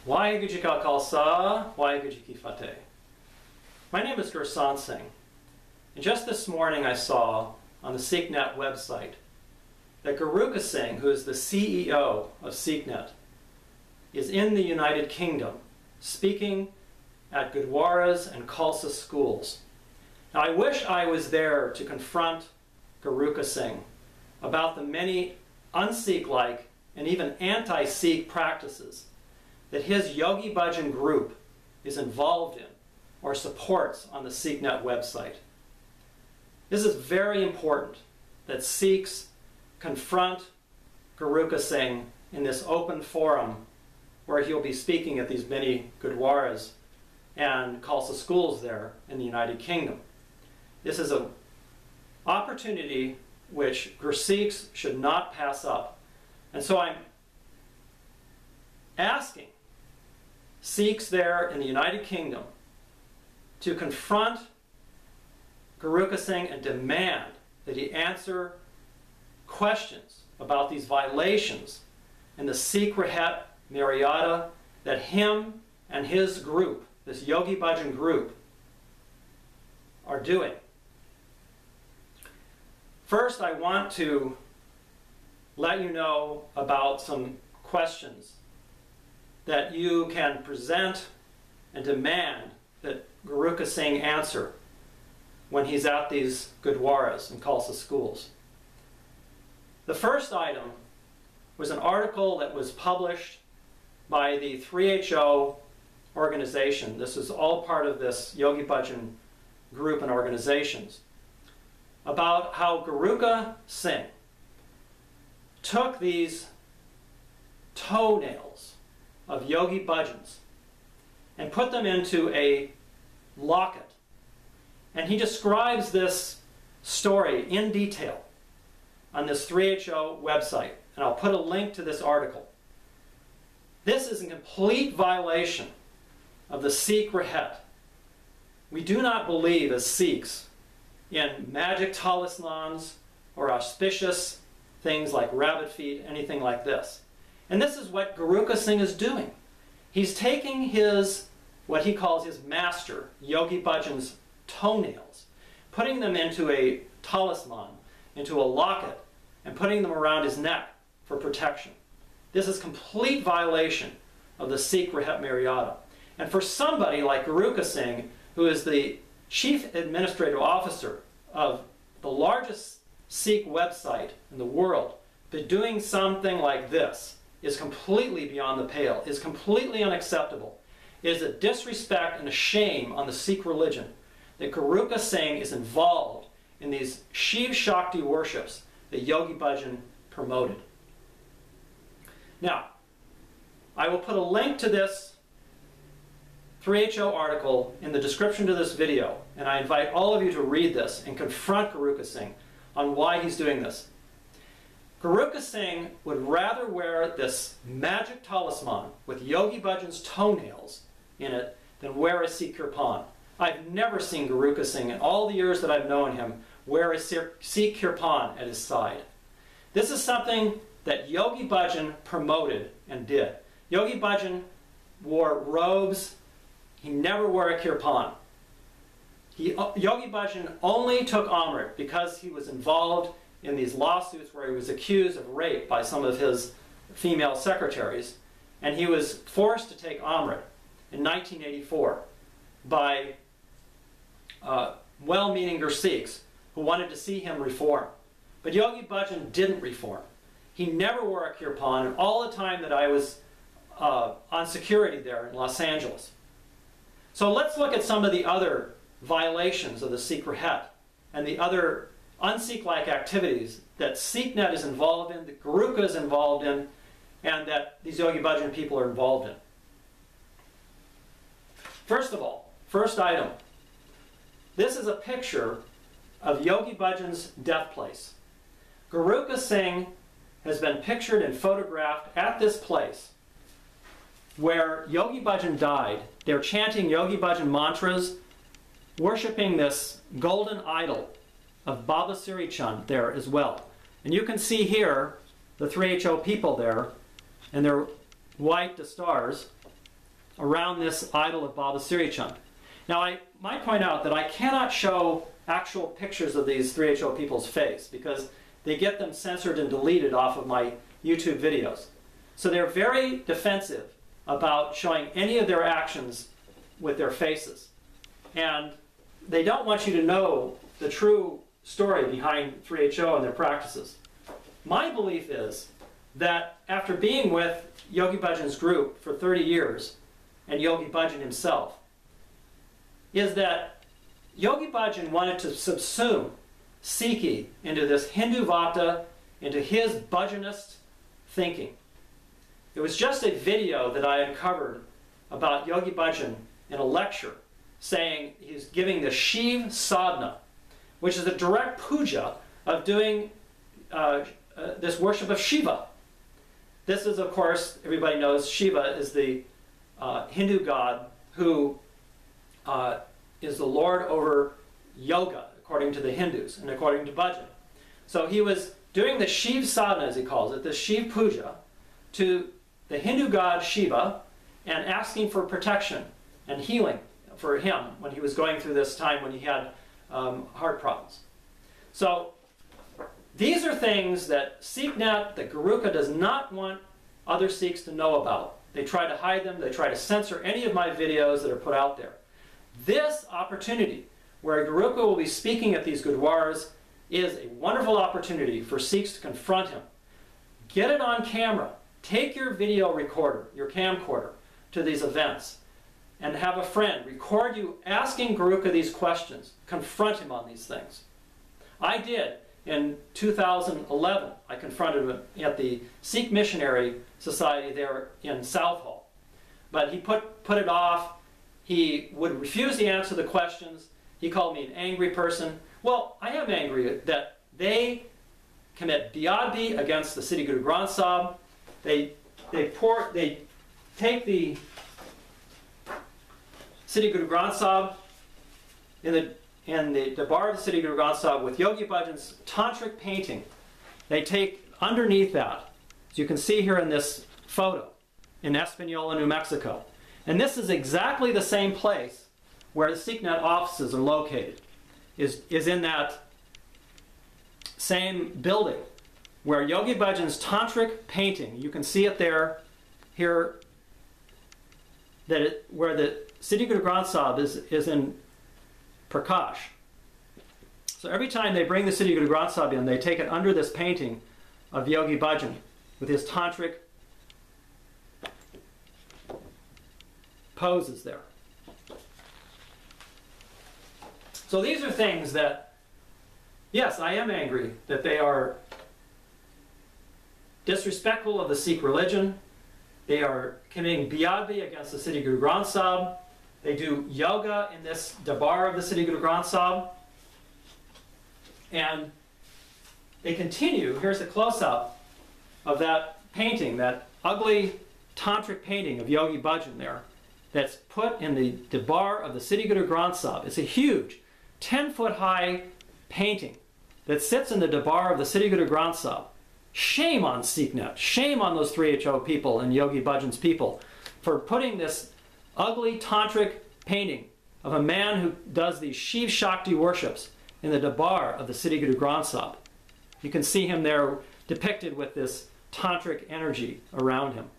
Waheguru Ji Ka Khalsa, Waheguru Ji Ki Fateh. My name is Guruka Singh, and just this morning I saw on the SikhNet website that Guruka Singh, who is the CEO of SikhNet, is in the United Kingdom speaking at Gurdwaras and Khalsa schools. Now I wish I was there to confront Guruka Singh about the many un-Sikh-like and even anti-Sikh practices that his Yogi Bhajan group is involved in or supports on the SikhNet website. This is very important that Sikhs confront Guruka Singh in this open forum where he'll be speaking at these many Gurdwaras and Khalsa schools there in the United Kingdom. This is an opportunity which Sikhs should not pass up. And so I'm asking Sikhs there in the United Kingdom to confront Guruka Singh and demand that he answer questions about these violations in the Sikh Reht Maryada that him and his group, this Yogi Bhajan group, are doing. First, I want to let you know about some questions that you can present and demand that Guruka Singh answer when he's at these Gurdwaras and Khalsa schools. The first item was an article that was published by the 3HO organization. This is all part of this Yogi Bhajan group and organizations, about how Guruka Singh took these toenails of Yogi Bhajans and put them into a locket. And he describes this story in detail on this 3HO website, and I'll put a link to this article. This is a complete violation of the Sikh Reht. We do not believe as Sikhs in magic talismans or auspicious things like rabbit feet, anything like this. And this is what Guruka Singh is doing. He's taking his, what he calls his master, Yogi Bhajan's toenails, putting them into a talisman, into a locket, and putting them around his neck for protection. This is complete violation of the Sikh Reht Maryada. And for somebody like Guruka Singh, who is the Chief Administrative Officer of the largest Sikh website in the world, but doing something like this is completely beyond the pale, is completely unacceptable. It is a disrespect and a shame on the Sikh religion that Guruka Singh is involved in these Shiv Shakti worships that Yogi Bhajan promoted. Now, I will put a link to this 3HO article in the description to this video, and I invite all of you to read this and confront Guruka Singh on why he's doing this. Guruka Singh would rather wear this magic talisman with Yogi Bhajan's toenails in it than wear a Sikh kirpan. I've never seen Guruka Singh in all the years that I've known him wear a Sikh kirpan at his side. This is something that Yogi Bhajan promoted and did. Yogi Bhajan wore robes. He never wore a kirpan. Yogi Bhajan only took Amrit because he was involved in these lawsuits where he was accused of rape by some of his female secretaries, and he was forced to take Amrit in 1984 by well-meaning Sikhs who wanted to see him reform. But Yogi Bhajan didn't reform. He never wore a kirpan, and all the time that I was on security there in Los Angeles. So let's look at some of the other violations of the Sikh Reht and the other un-Sikh-like activities that SikhNet is involved in, that Guruka is involved in, and that these Yogi Bhajan people are involved in. First of all, first item, this is a picture of Yogi Bhajan's death place. Guruka Singh has been pictured and photographed at this place where Yogi Bhajan died. They're chanting Yogi Bhajan mantras, worshipping this golden idol of Baba Siri Chand there as well. And you can see here the 3HO people there and their white stars. around this idol of Baba Siri Chand. Now, I might point out that I cannot show actual pictures of these 3HO people's face because they get them censored and deleted off of my YouTube videos. So they're very defensive about showing any of their actions with their faces. And they don't want you to know the true story behind 3HO and their practices. My belief is that after being with Yogi Bhajan's group for 30 years, and Yogi Bhajan himself, is that Yogi Bhajan wanted to subsume Sikhi into this Hindu Vata, into his Bhajanist thinking. It was just a video that I uncovered about Yogi Bhajan in a lecture saying he's giving the Shiv Sadhana, which is a direct puja of doing this worship of Shiva. This is, of course, everybody knows Shiva is the Hindu god who is the lord over yoga, according to the Hindus and according to Bhajan. So he was doing the Shiv Sadhana, as he calls it, the Shiv Puja, to the Hindu god Shiva and asking for protection and healing for him when he was going through this time when he had heart problems. So these are things that SikhNet, that Guruka does not want other Sikhs to know about. They try to hide them. They try to censor any of my videos that are put out there. This opportunity, where Guruka will be speaking at these Gurdwaras, is a wonderful opportunity for Sikhs to confront him. Get it on camera. Take your video recorder, your camcorder, to these events and have a friend record you asking Guruka these questions. Confront him on these things. I did. In 2011, I confronted him at the Sikh Missionary Society there in Southall. But he put it off. He would refuse to answer the questions. He called me an angry person. Well, I am angry that they commit biadbi against the Siddhi Guru Granth Sahib. They take the Siddhi Guru Granth Sahib in the Dabar of the Siddhi Guru Granth Sahib with Yogi Bhajan's tantric painting. They take underneath that, as you can see here in this photo, in Espanola, New Mexico. And this is exactly the same place where the SikhNet offices are located, is in that same building where Yogi Bhajan's tantric painting, you can see it there, here, where the Siddhi Guru Granth Sahib is in Prakash. So every time they bring the Siddhi Guru Granth Sahib in, they take it under this painting of Yogi Bhajan with his tantric poses there. So these are things that, yes, I am angry that they are disrespectful of the Sikh religion. They are committing biadbi against the Siddhi Guru Granth Sahib. They do yoga in this Dabar of the Siddhi Guru Granth Sahib. And they continue, here's a close-up of that painting, that ugly tantric painting of Yogi Bhajan there, that's put in the Dabar of the Siddhi Guru Granth Sahib. It's a huge 10-foot-high painting that sits in the Dabar of the Siddhi Guru Granth Sahib. Shame on SikhNet, shame on those 3HO people and Yogi Bhajan's people for putting this ugly tantric painting of a man who does these Shiv Shakti worships in the Dabar of the Siddhi Guru Granth Sahib. You can see him there depicted with this tantric energy around him.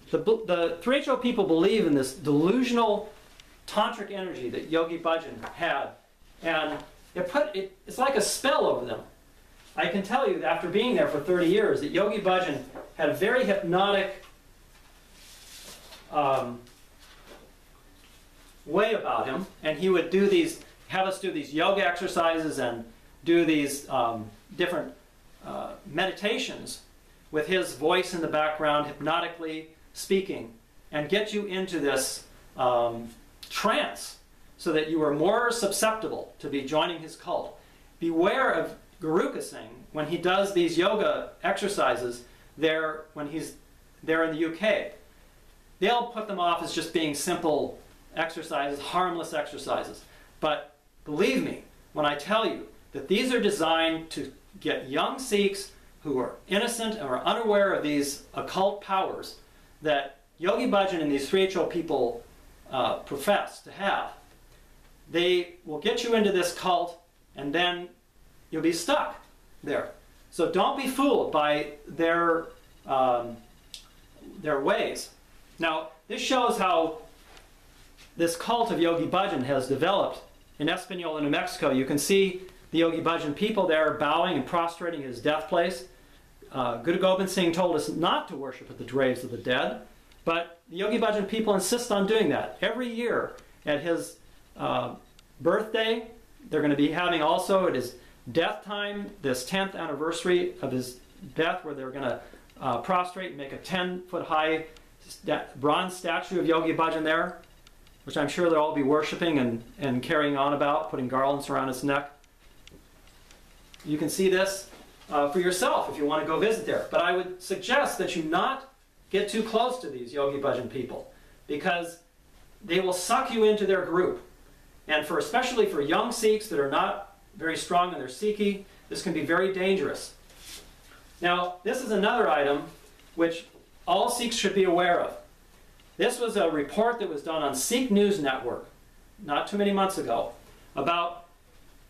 The 3HO people believe in this delusional tantric energy that Yogi Bhajan had, and it's like a spell over them. I can tell you that after being there for 30 years that Yogi Bhajan had a very hypnotic way about him, and he would have us do these yoga exercises and do these different meditations with his voice in the background, hypnotically speaking, and get you into this trance so that you are more susceptible to be joining his cult. Beware of Guruka Singh when he does these yoga exercises there when he's there in the UK. They'll put them off as just being simple exercises, harmless exercises. But believe me when I tell you that these are designed to get young Sikhs who are innocent and are unaware of these occult powers that Yogi Bhajan and these 3HO people profess to have, they will get you into this cult and then you'll be stuck there. So don't be fooled by their ways. Now, this shows how this cult of Yogi Bhajan has developed in Espanola, New Mexico. You can see the Yogi Bhajan people there bowing and prostrating at his death place. Guru Gobind Singh told us not to worship at the graves of the dead, but the Yogi Bhajan people insist on doing that. Every year at his birthday, they're going to be having also at his death time, this 10th anniversary of his death, where they're going to prostrate and make a 10-foot high bronze statue of Yogi Bhajan there, which I'm sure they'll all be worshiping and carrying on about, putting garlands around his neck. You can see this for yourself if you want to go visit there. But I would suggest that you not get too close to these Yogi Bhajan people, because they will suck you into their group. And especially for young Sikhs that are not very strong in their Sikhi, this can be very dangerous. Now, this is another item which all Sikhs should be aware of. This was a report that was done on Sikh News Network not too many months ago about,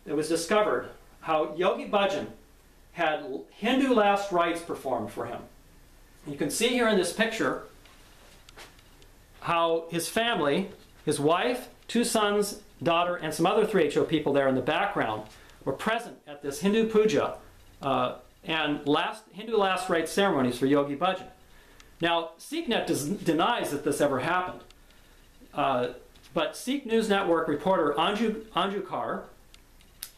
it was discovered how Yogi Bhajan had Hindu last rites performed for him. You can see here in this picture how his family, his wife, 2 sons, daughter, and some other 3HO people there in the background were present at this Hindu puja and Hindu last rites ceremonies for Yogi Bhajan. Now, SikhNet denies that this ever happened. But Sikh News Network reporter Anju Kaur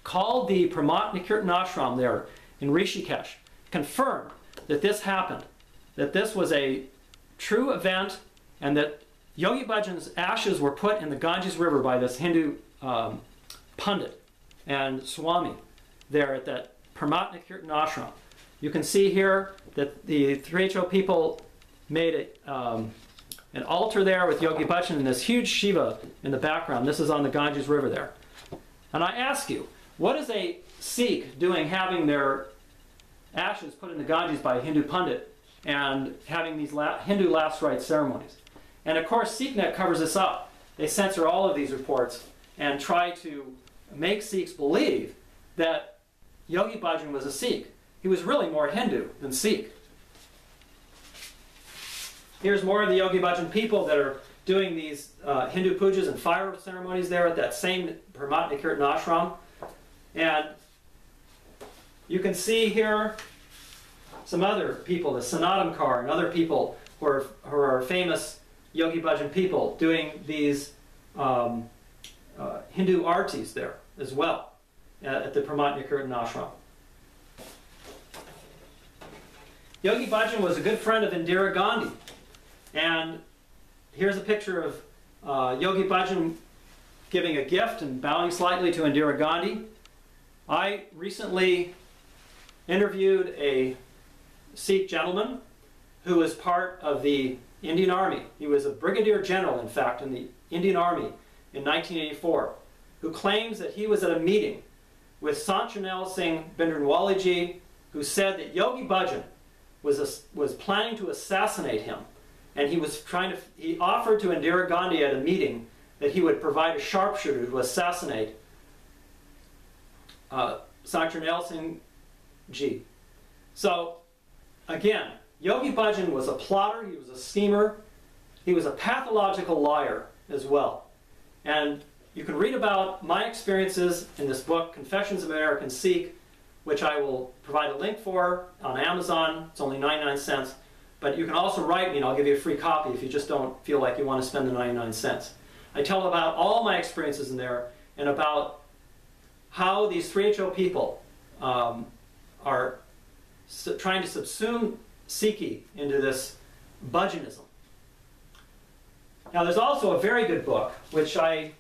called the Pramat Nikirtan Ashram there in Rishikesh, confirmed that this happened, that this was a true event, and that Yogi Bhajan's ashes were put in the Ganges River by this Hindu Pandit and Swami there at that Pramat Nikirtan Ashram. You can see here that the 3HO people made an altar there with Yogi Bhajan and this huge Shiva in the background. This is on the Ganges River there. And I ask you, what is a Sikh doing having their ashes put in the Ganges by a Hindu Pandit and having these Hindu last rites ceremonies? And of course, SikhNet covers this up. They censor all of these reports and try to make Sikhs believe that Yogi Bhajan was a Sikh. He was really more Hindu than Sikh. Here's more of the Yogi Bhajan people that are doing these Hindu pujas and fire ceremonies there at that same Pramat Nikirtan Ashram. And you can see here some other people, the Anju Kaur and other people who are famous Yogi Bhajan people doing these Hindu artis there as well at the Pramat Nikirtan Ashram. Yogi Bhajan was a good friend of Indira Gandhi. And here's a picture of Yogi Bhajan giving a gift and bowing slightly to Indira Gandhi. I recently interviewed a Sikh gentleman who was part of the Indian Army. He was a brigadier general, in fact, in the Indian Army in 1984, who claims that he was at a meeting with Sangat Singh Bhindranwale, who said that Yogi Bhajan was planning to assassinate him. And he offered to Indira Gandhi at a meeting that he would provide a sharpshooter to assassinate Sangat Singh Ji. So, again, Yogi Bhajan was a plotter, he was a schemer, he was a pathological liar as well. And you can read about my experiences in this book, Confessions of an American Sikh, which I will provide a link for on Amazon. It's only 99 cents. But you can also write me and I'll give you a free copy if you just don't feel like you want to spend the 99 cents. I tell about all my experiences in there and about how these 3HO people are trying to subsume Sikhi into this Bhajanism. Now there's also a very good book which I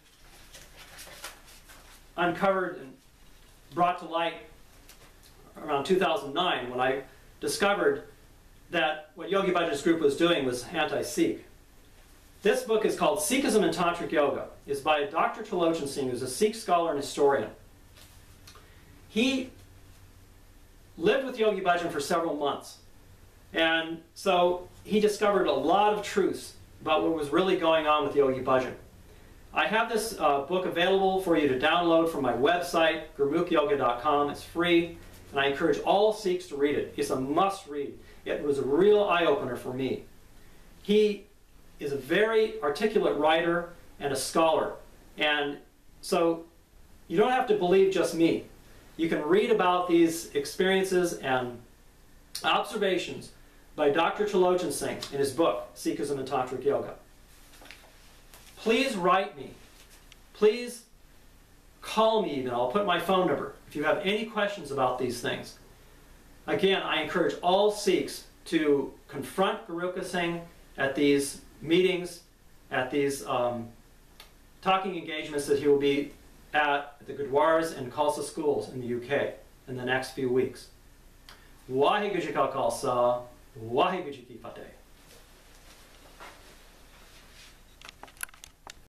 uncovered and brought to light around 2009 when I discovered that what Yogi Bhajan's group was doing was anti-Sikh. This book is called Sikhism and Tantric Yoga. It's by Dr. Trilochan Singh, who's a Sikh scholar and historian. He lived with Yogi Bhajan for several months. And so he discovered a lot of truths about what was really going on with Yogi Bhajan. I have this book available for you to download from my website, gurmukyoga.com. It's free, and I encourage all Sikhs to read it. It's a must-read. It was a real eye-opener for me. He is a very articulate writer and a scholar, and so you don't have to believe just me. You can read about these experiences and observations by Dr. Talisman Singh in his book, Sikhism and Tantric Yoga. Please write me. Please call me even. I'll put my phone number if you have any questions about these things. Again, I encourage all Sikhs to confront Guruka Singh at these meetings, at these talking engagements that he will be at the Gurdwaras and Khalsa schools in the UK in the next few weeks. Waheguru Ji Ka Khalsa, Waheguru Ji Ki Fateh.